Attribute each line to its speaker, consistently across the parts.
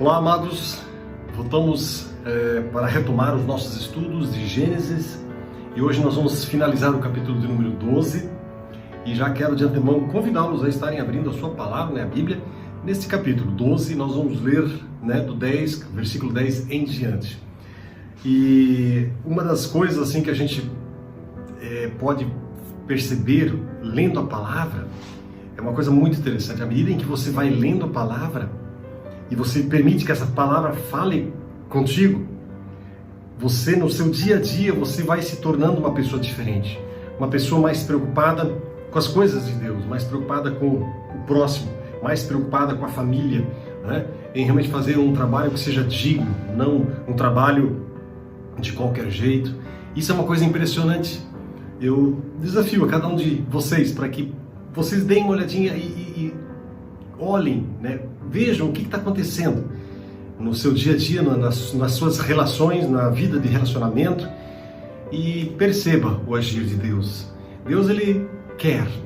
Speaker 1: Olá, amados, voltamos para retomar os nossos estudos de Gênesis e hoje nós vamos finalizar o capítulo de número 12 e já quero de antemão convidá-los a estarem abrindo a sua palavra, a Bíblia. Neste capítulo 12 nós vamos ler do versículo 10 em diante. E uma das coisas assim que a gente pode perceber lendo a palavra é uma coisa muito interessante. À medida em que você vai lendo a palavra e você permite que essa palavra fale contigo, você no seu dia a dia você vai se tornando uma pessoa diferente, uma pessoa mais preocupada com as coisas de Deus, mais preocupada com o próximo, mais preocupada com a família, em realmente fazer um trabalho que seja digno, não um trabalho de qualquer jeito. Isso é uma coisa impressionante. Eu desafio a cada um de vocês para que vocês deem uma olhadinha e olhem, vejam o que está acontecendo no seu dia a dia, nas suas relações, na vida de relacionamento, e perceba o agir de Deus. Deus, Ele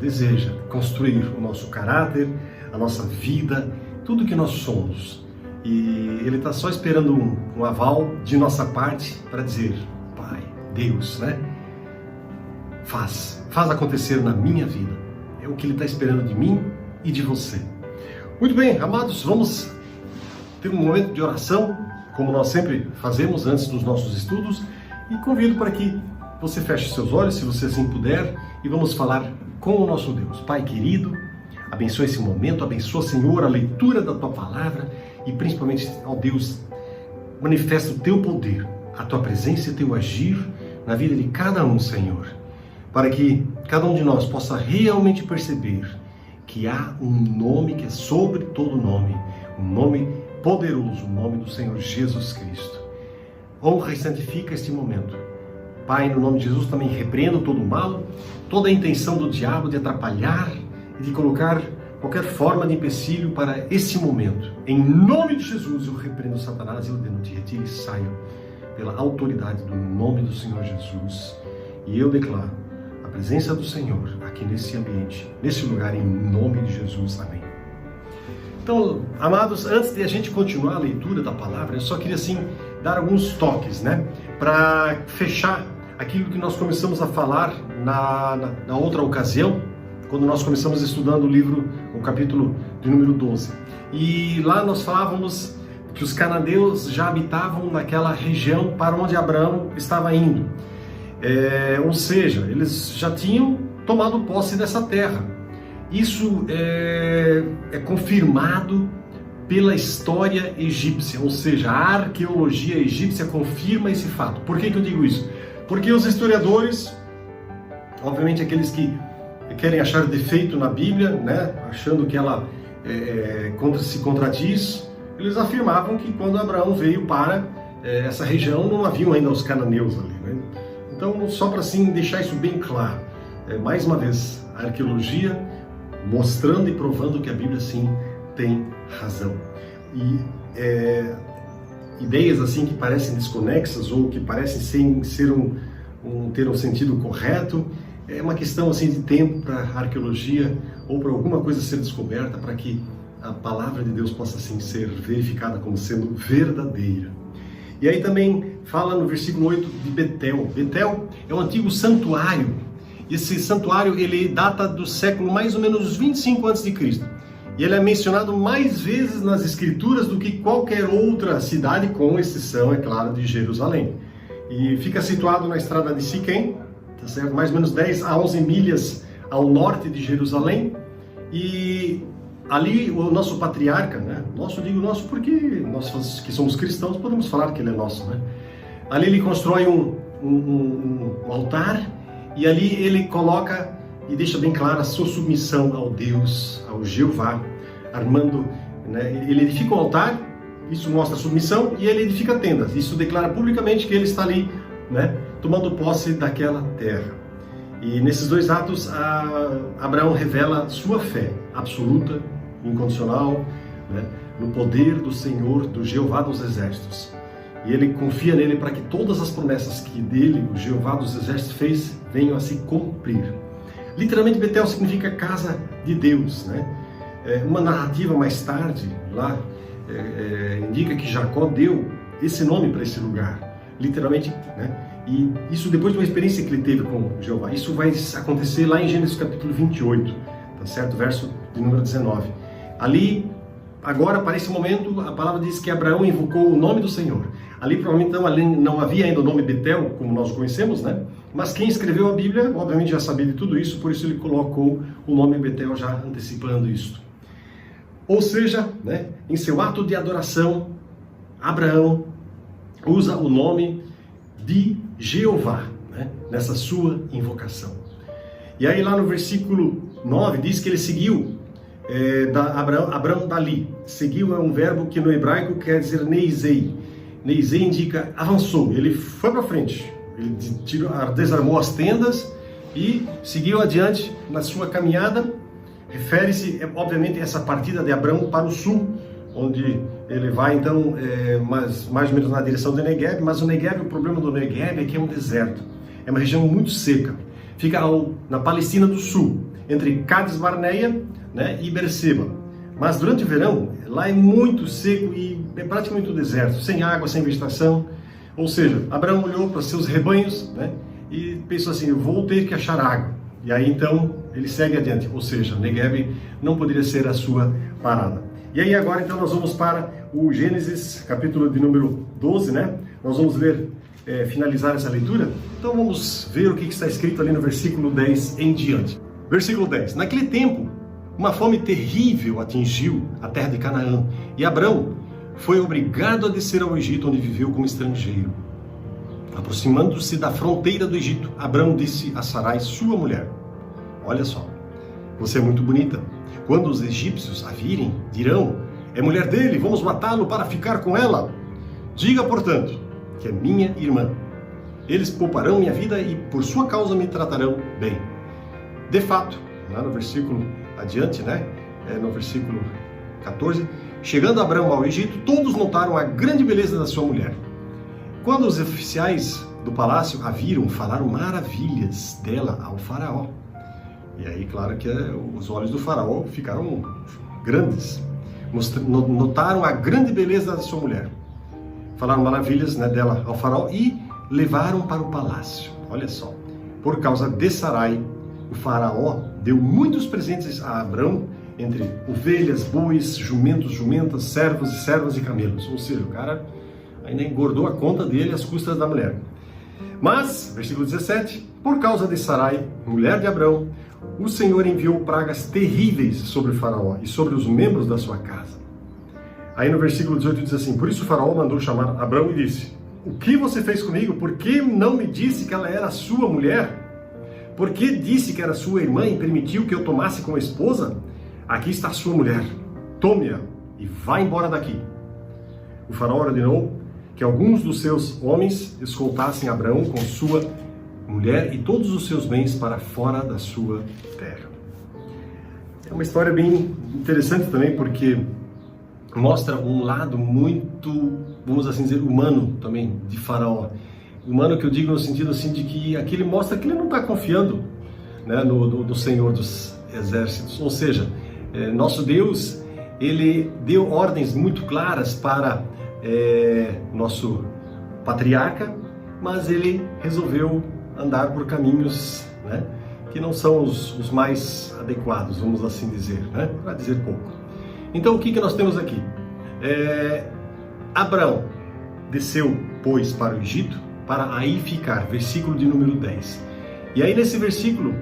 Speaker 1: deseja construir o nosso caráter, a nossa vida, tudo que nós somos. E Ele está só esperando um aval de nossa parte para dizer: Pai, Deus, faz acontecer na minha vida. É o que Ele está esperando de mim e de você. Muito bem, amados, vamos ter um momento de oração, como nós sempre fazemos antes dos nossos estudos, e convido para que você feche seus olhos, se você assim puder, e vamos falar com o nosso Deus. Pai querido, abençoa esse momento, abençoa, Senhor, a leitura da Tua Palavra e principalmente, ó Deus, manifesta o Teu poder, a Tua presença e o Teu agir na vida de cada um, Senhor, para que cada um de nós possa realmente perceber que há um nome que é sobre todo nome, um nome poderoso, o nome do Senhor Jesus Cristo. Honra e santifica este momento. Pai, no nome de Jesus também repreendo todo o mal, toda a intenção do diabo de atrapalhar e de colocar qualquer forma de empecilho para esse momento. Em nome de Jesus eu repreendo Satanás e ordeno te retire e saia pela autoridade do nome do Senhor Jesus. E eu declaro a presença do Senhor aqui nesse ambiente, nesse lugar, em nome de Jesus. Amém. Então, amados, antes de a gente continuar a leitura da palavra, eu só queria assim dar alguns toques, para fechar aquilo que nós começamos a falar na outra ocasião, quando nós começamos estudando o capítulo de número 12. E lá nós falávamos que os cananeus já habitavam naquela região para onde Abraão estava indo. Ou seja, eles já tinham tomado posse dessa terra. Isso é confirmado pela história egípcia, ou seja, a arqueologia egípcia confirma esse fato. Por que eu digo isso? Porque os historiadores, obviamente aqueles que querem achar defeito na Bíblia, achando que ela se contradiz, eles afirmavam que quando Abraão veio para essa região não haviam ainda os cananeus ali. Então, só para assim deixar isso bem claro, mais uma vez, a arqueologia mostrando e provando que a Bíblia sim tem razão. E ideias assim que parecem desconexas ou que parecem ter um sentido correto, é uma questão assim de tempo para a arqueologia ou para alguma coisa ser descoberta para que a palavra de Deus possa assim ser verificada como sendo verdadeira. E aí também fala no versículo 8 de Betel. Betel é um antigo santuário. Esse santuário ele data do século mais ou menos 25 a.C. E ele é mencionado mais vezes nas escrituras do que qualquer outra cidade, com exceção, é claro, de Jerusalém. E fica situado na estrada de Siquém, tá certo? Mais ou menos 10 a 11 milhas ao norte de Jerusalém. E ali o nosso patriarca, nosso porque nós que somos cristãos podemos falar que ele é nosso, Ali ele constrói um altar e ali ele coloca e deixa bem clara a sua submissão ao Deus, ao Jeová, armando, ele edifica um altar, isso mostra submissão, e ele edifica tendas, isso declara publicamente que ele está ali, tomando posse daquela terra. E nesses dois atos, Abraão revela sua fé absoluta, incondicional, no poder do Senhor, do Jeová dos Exércitos. E ele confia nele para que todas as promessas que dele, o Jeová dos Exércitos, fez, venham a se cumprir. Literalmente, Betel significa casa de Deus, Uma narrativa mais tarde, lá indica que Jacó deu esse nome para esse lugar, literalmente, né? E isso depois de uma experiência que ele teve com Jeová. Isso vai acontecer lá em Gênesis capítulo 28, tá certo? Verso de número 19. Ali, agora, para esse momento, a palavra diz que Abraão invocou o nome do Senhor. Ali, provavelmente, não havia ainda o nome Betel, como nós o conhecemos, né? Mas quem escreveu a Bíblia, obviamente, já sabia de tudo isso, por isso ele colocou o nome Betel, já antecipando isso. Ou seja, né, em seu ato de adoração, Abraão usa o nome de Jeová, né, nessa sua invocação. E aí lá no versículo 9 diz que ele seguiu Abraão dali. Seguiu é um verbo que no hebraico quer dizer neizei. Neizei indica avançou, ele foi para frente, ele desarmou as tendas e seguiu adiante na sua caminhada. Refere-se, obviamente, a essa partida de Abraão para o sul, onde ele vai, então, mais ou menos na direção do Negueb, mas o Negueb, o problema do Negueb é que é um deserto, é uma região muito seca, fica na Palestina do Sul, entre Cades Barneia, né, e Berseba, mas durante o verão, lá é muito seco e é praticamente um deserto, sem água, sem vegetação, ou seja, Abraão olhou para seus rebanhos, né, e pensou assim, eu vou ter que achar água, e aí então ele segue adiante, ou seja, Negueb não poderia ser a sua parada. E aí agora então nós vamos para o Gênesis, capítulo de número 12, né? Nós vamos ver, finalizar essa leitura. Então vamos ver o que está escrito ali no versículo 10 em diante. Versículo 10. Naquele tempo, uma fome terrível atingiu a terra de Canaã, e Abrão foi obrigado a descer ao Egito, onde viveu como estrangeiro. Aproximando-se da fronteira do Egito, Abrão disse a Sarai, sua mulher, olha só, você é muito bonita. Quando os egípcios a virem, dirão, é mulher dele, vamos matá-lo para ficar com ela. Diga, portanto, que é minha irmã. Eles pouparão minha vida e por sua causa me tratarão bem. De fato, lá no versículo adiante, né? No versículo 14, chegando Abrão ao Egito, todos notaram a grande beleza da sua mulher. Quando os oficiais do palácio a viram, falaram maravilhas dela ao faraó. E aí, claro que os olhos do faraó ficaram grandes. Notaram a grande beleza da sua mulher. Falaram maravilhas, né, dela ao faraó e levaram para o palácio. Olha só. Por causa de Sarai, o faraó deu muitos presentes a Abrão, entre ovelhas, bois, jumentos, jumentas, servos e servas e camelos. Ou seja, o cara ainda engordou a conta dele às custas da mulher. Mas, versículo 17, por causa de Sarai, mulher de Abrão, o Senhor enviou pragas terríveis sobre o faraó e sobre os membros da sua casa. Aí no versículo 18 diz assim, por isso o faraó mandou chamar Abrão e disse, o que você fez comigo? Por que não me disse que ela era sua mulher? Por que disse que era sua irmã e permitiu que eu tomasse como esposa? Aqui está a sua mulher, tome-a e vá embora daqui. O faraó ordenou que alguns dos seus homens escoltassem Abrão com sua mulher e todos os seus bens para fora da sua terra. É uma história bem interessante também, porque mostra um lado muito, vamos assim dizer, humano também de Faraó. Humano que eu digo no sentido assim de que aqui ele mostra que ele não está confiando, né, no Senhor dos Exércitos. Ou seja, nosso Deus, ele deu ordens muito claras para nosso patriarca, mas ele resolveu andar por caminhos, né, que não são os mais adequados, vamos assim dizer, né, para dizer pouco. Então o que nós temos aqui? Abrão desceu, pois, para o Egito, para aí ficar, versículo de número 10. E aí nesse versículo,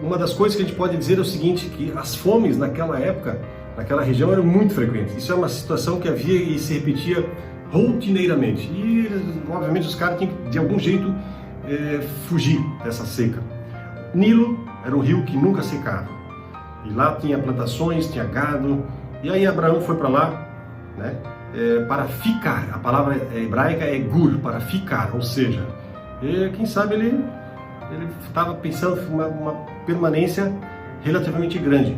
Speaker 1: uma das coisas que a gente pode dizer é o seguinte, que as fomes naquela época, naquela região, eram muito frequentes. Isso é uma situação que havia e se repetia rotineiramente. E, obviamente, os caras tinham que, de algum jeito, fugir dessa seca. Nilo era um rio que nunca secava. E lá tinha plantações, tinha gado. E aí Abraão foi para lá, né, para ficar. A palavra hebraica é gur, para ficar. Ou seja, quem sabe ele estava pensando em uma permanência relativamente grande.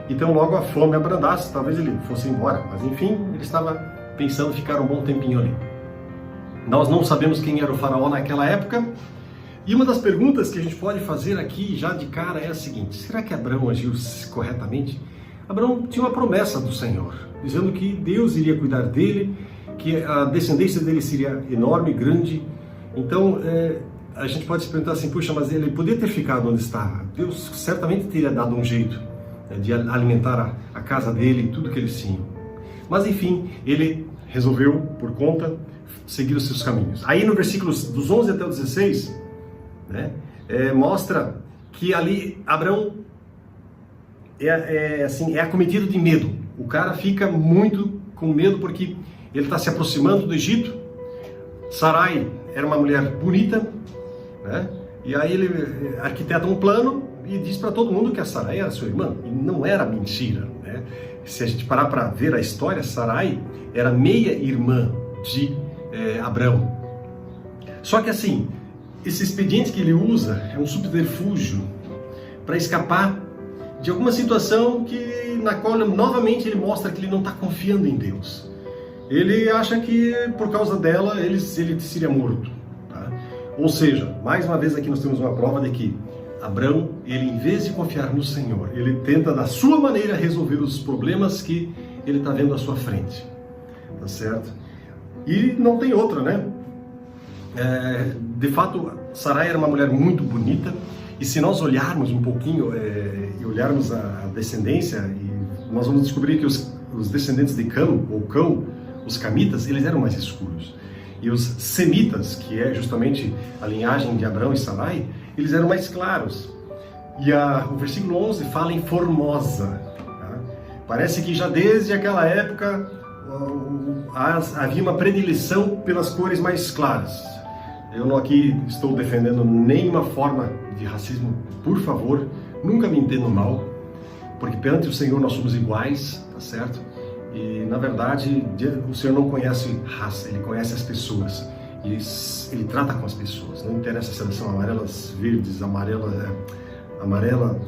Speaker 1: Então logo a fome abrandasse, talvez ele fosse embora. Mas enfim, ele estava pensando em ficar um bom tempinho ali. Nós não sabemos quem era o faraó naquela época. E uma das perguntas que a gente pode fazer aqui já de cara é a seguinte: será que Abrão agiu corretamente? Abraão tinha uma promessa do Senhor, dizendo que Deus iria cuidar dele, que a descendência dele seria enorme, grande. Então, a gente pode se perguntar assim, puxa, mas ele podia ter ficado onde estava. Deus certamente teria dado um jeito, né, de alimentar a casa dele e tudo que eles tinham. Mas, enfim, ele resolveu, por conta, seguir os seus caminhos. Aí, no versículos dos 11 até o 16, né, mostra que ali Abraão é acometido de medo. O cara fica muito com medo porque ele está se aproximando do Egito. Sarai era uma mulher bonita, né? E aí ele arquiteta um plano e diz para todo mundo que a Sarai era sua irmã. E não era mentira, né? Se a gente parar para ver a história, Sarai era meia-irmã de Abraão. Só que assim, esse expediente que ele usa é um subterfúgio para escapar de alguma situação na qual novamente ele mostra que ele não está confiando em Deus. Ele acha que por causa dela ele seria morto. Tá? Ou seja, mais uma vez aqui nós temos uma prova de que Abraão, ele em vez de confiar no Senhor, ele tenta da sua maneira resolver os problemas que ele está vendo à sua frente. Tá certo? E não tem outra, né? De fato, Sarai era uma mulher muito bonita. E se nós olharmos um pouquinho e olharmos a descendência, nós vamos descobrir que os descendentes de Cam, ou Cão, os camitas, eles eram mais escuros. E os semitas, que é justamente a linhagem de Abraão e Sarai, eles eram mais claros. E o versículo 11 fala em formosa. Tá? Parece que já desde aquela época havia uma predileção pelas cores mais claras. Eu não aqui estou defendendo nenhuma forma de racismo, por favor, nunca me entendam mal, porque perante o Senhor nós somos iguais, tá certo? E na verdade o Senhor não conhece raça, Ele conhece as pessoas, e Ele trata com as pessoas. Não interessa se elas são amarelas, verdes, amarela,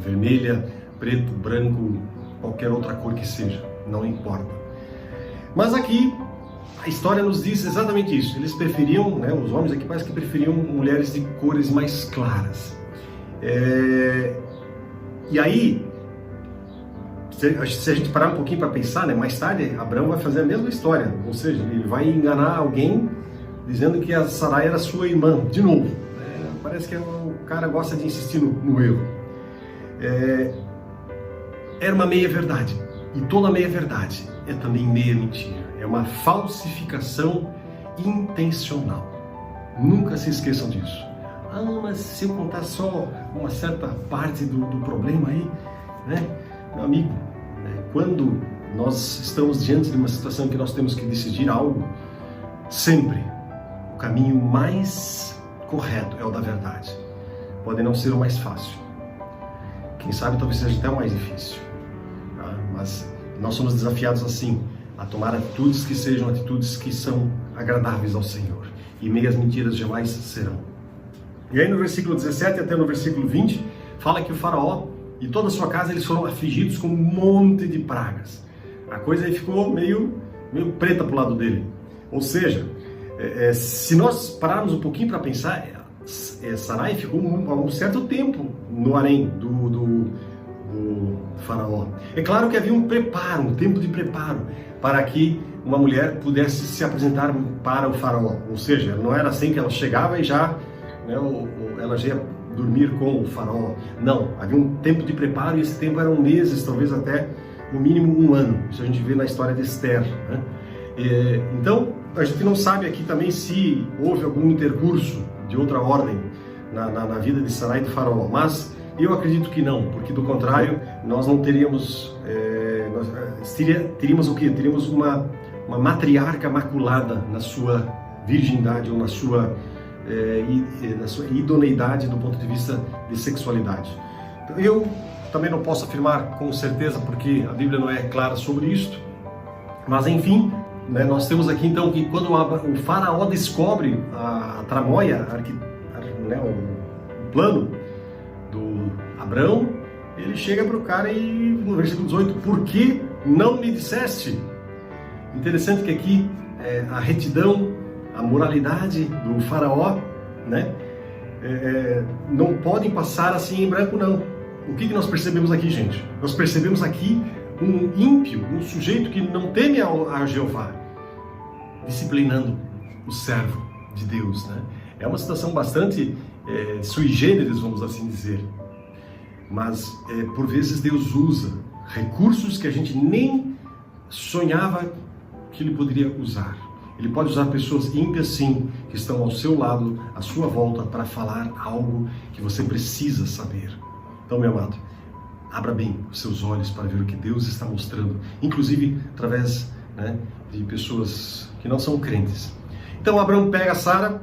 Speaker 1: vermelha, preto, branco, qualquer outra cor que seja, não importa. Mas aqui a história nos diz exatamente isso. Eles preferiam, né, os homens aqui parece que preferiam mulheres de cores mais claras. E aí, se a gente parar um pouquinho para pensar, né, mais tarde Abraão vai fazer a mesma história. Ou seja, ele vai enganar alguém dizendo que a Sarai era sua irmã, de novo. Parece que o cara gosta de insistir no erro. Era uma meia-verdade. E toda meia-verdade é também meia-mentira. É uma falsificação intencional. Nunca se esqueçam disso. Mas se eu contar só uma certa parte do problema aí, né? Meu amigo, quando nós estamos diante de uma situação que nós temos que decidir algo, sempre o caminho mais correto é o da verdade. Pode não ser o mais fácil. Quem sabe talvez seja até o mais difícil. Tá? Mas nós somos desafiados assim, a tomar atitudes que sejam atitudes que são agradáveis ao Senhor. E meias mentiras jamais serão. E aí no versículo 17 até no versículo 20, fala que o faraó e toda a sua casa eles foram afligidos com um monte de pragas. A coisa aí ficou meio preta pro lado dele. Ou seja, se nós pararmos um pouquinho para pensar, Sarai ficou um certo tempo no harém do faraó. É claro que havia um preparo, um tempo de preparo para que uma mulher pudesse se apresentar para o faraó. Ou seja, não era assim que ela chegava e já, né, ela já ia dormir com o faraó. Não, havia um tempo de preparo e esse tempo eram meses, talvez até no mínimo um ano. Isso a gente vê na história de Esther, né? Então, a gente não sabe aqui também se houve algum intercurso de outra ordem na vida de Sarai e do faraó, mas eu acredito que não, porque do contrário, nós não teríamos, teríamos o quê? Teríamos uma matriarca maculada na sua virgindade ou na sua idoneidade do ponto de vista de sexualidade. Então, eu também não posso afirmar com certeza, porque a Bíblia não é clara sobre isto, mas enfim, né, nós temos aqui então que quando o faraó descobre a tramóia, o plano do Abraão, ele chega para o cara e no versículo 18, por que não me disseste? Interessante que aqui a retidão, a moralidade do faraó, né, não podem passar assim em branco não. o que nós percebemos aqui, gente? Nós percebemos aqui um ímpio, um sujeito que não teme a Jeová, disciplinando o servo de Deus, né? É uma situação bastante sui generis, vamos assim dizer. Mas, por vezes, Deus usa recursos que a gente nem sonhava que Ele poderia usar. Ele pode usar pessoas ímpias, sim, que estão ao seu lado, à sua volta, para falar algo que você precisa saber. Então, meu amado, abra bem os seus olhos para ver o que Deus está mostrando, inclusive através, né, de pessoas que não são crentes. Então, Abraão pega Sara,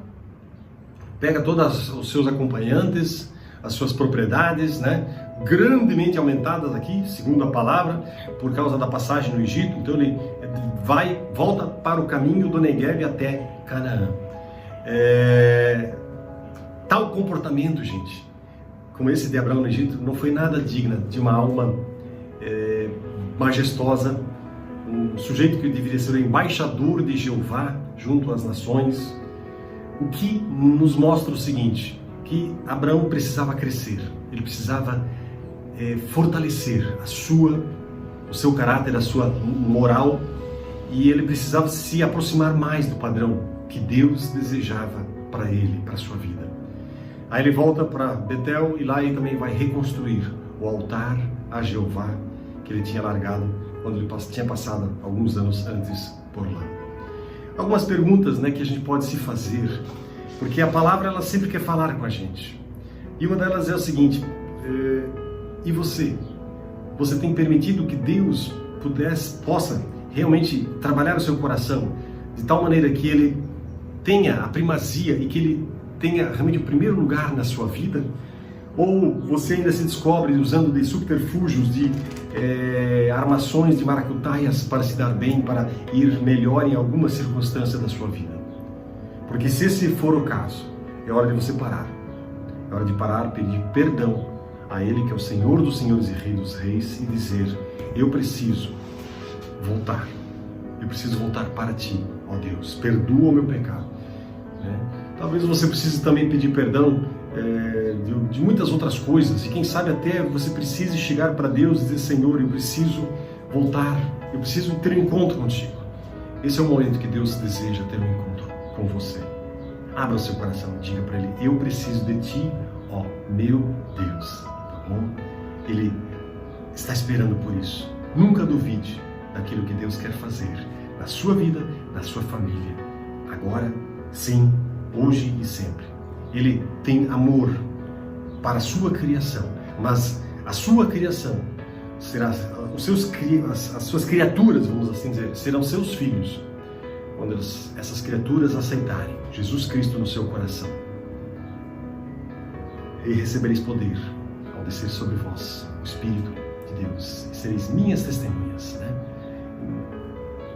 Speaker 1: pega todos os seus acompanhantes, as suas propriedades, né, grandemente aumentadas aqui, segundo a palavra, por causa da passagem no Egito. Então ele volta para o caminho do Negueb até Canaã. Tal comportamento, gente, como esse de Abraão no Egito, não foi nada digna de uma alma majestosa, um sujeito que deveria ser o embaixador de Jeová junto às nações. O que nos mostra o seguinte, que Abraão precisava crescer, ele precisava fortalecer o seu caráter, a sua moral, e ele precisava se aproximar mais do padrão que Deus desejava para ele, para a sua vida. Aí ele volta para Betel e lá ele também vai reconstruir o altar a Jeová que ele tinha largado quando ele tinha passado alguns anos antes por lá. Algumas perguntas, né, que a gente pode se fazer, porque a palavra ela sempre quer falar com a gente. E uma delas é o seguinte: e você? Você tem permitido que Deus possa realmente trabalhar o seu coração de tal maneira que Ele tenha a primazia e que Ele tenha realmente o primeiro lugar na sua vida? Ou você ainda se descobre usando de subterfúgios, de armações de maracutaias para se dar bem, para ir melhor em alguma circunstância da sua vida? Porque se esse for o caso, é hora de você parar. É hora de parar, pedir perdão a Ele, que é o Senhor dos senhores e Rei dos reis, e dizer: eu preciso voltar. Eu preciso voltar para Ti, ó Deus. Perdoa o meu pecado. Talvez você precise também pedir perdão de muitas outras coisas. E quem sabe até você precise chegar para Deus e dizer: Senhor, eu preciso voltar. Eu preciso ter um encontro contigo. Esse é o momento que Deus deseja ter um encontro com você. Abra o seu coração e diga para Ele: eu preciso de Ti, ó meu Deus. Tá bom? Ele está esperando por isso. Nunca duvide daquilo que Deus quer fazer na sua vida, na sua família. Agora, sim, hoje e sempre. Ele tem amor para a sua criação, mas a sua criação será as suas criaturas, vamos assim dizer, serão seus filhos, quando essas criaturas aceitarem Jesus Cristo no seu coração. E recebereis poder ao descer sobre vós o Espírito de Deus, e sereis minhas testemunhas, né?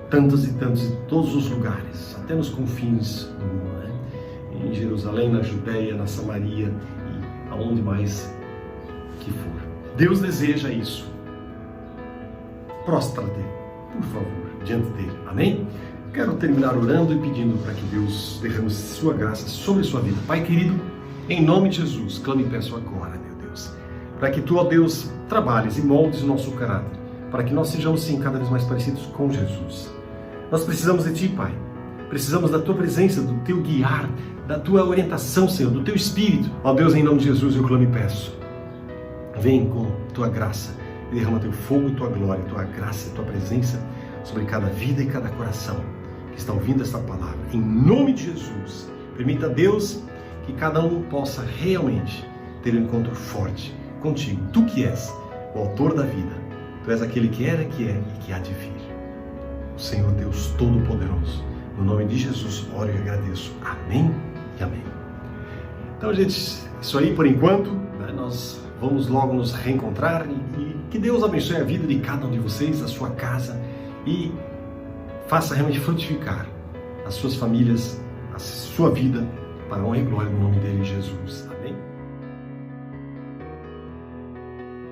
Speaker 1: Tantos e tantos, em todos os lugares, até nos confins do mundo, né? Em Jerusalém, na Judéia, na Samaria e aonde mais que for. Deus deseja isso. Prostra-te, por favor, diante dele. Amém? Quero terminar orando e pedindo para que Deus derrame sua graça sobre a sua vida. Pai querido, em nome de Jesus, clamo e peço agora, meu Deus, para que Tu, ó Deus, trabalhes e moldes o nosso caráter, para que nós sejamos, sim, cada vez mais parecidos com Jesus. Nós precisamos de Ti, Pai. Precisamos da Tua presença, do Teu guiar, da Tua orientação, Senhor, do Teu Espírito. Ó Deus, em nome de Jesus, eu clamo e peço. Vem com Tua graça e derrama Teu fogo e Tua glória, Tua graça e Tua presença sobre cada vida e cada coração que está ouvindo esta palavra. Em nome de Jesus, permita, Deus, que cada um possa realmente ter um encontro forte contigo. Tu que és o autor da vida, Tu és aquele que era, que é e que há de vir. O Senhor Deus Todo-Poderoso, no nome de Jesus, oro e agradeço. Amém e amém. Então, gente, isso aí por enquanto, né? Nós vamos logo nos reencontrar e que Deus abençoe a vida de cada um de vocês, a sua casa, e faça realmente frutificar as suas famílias, a sua vida, para a honra e glória do nome dele, Jesus. Amém?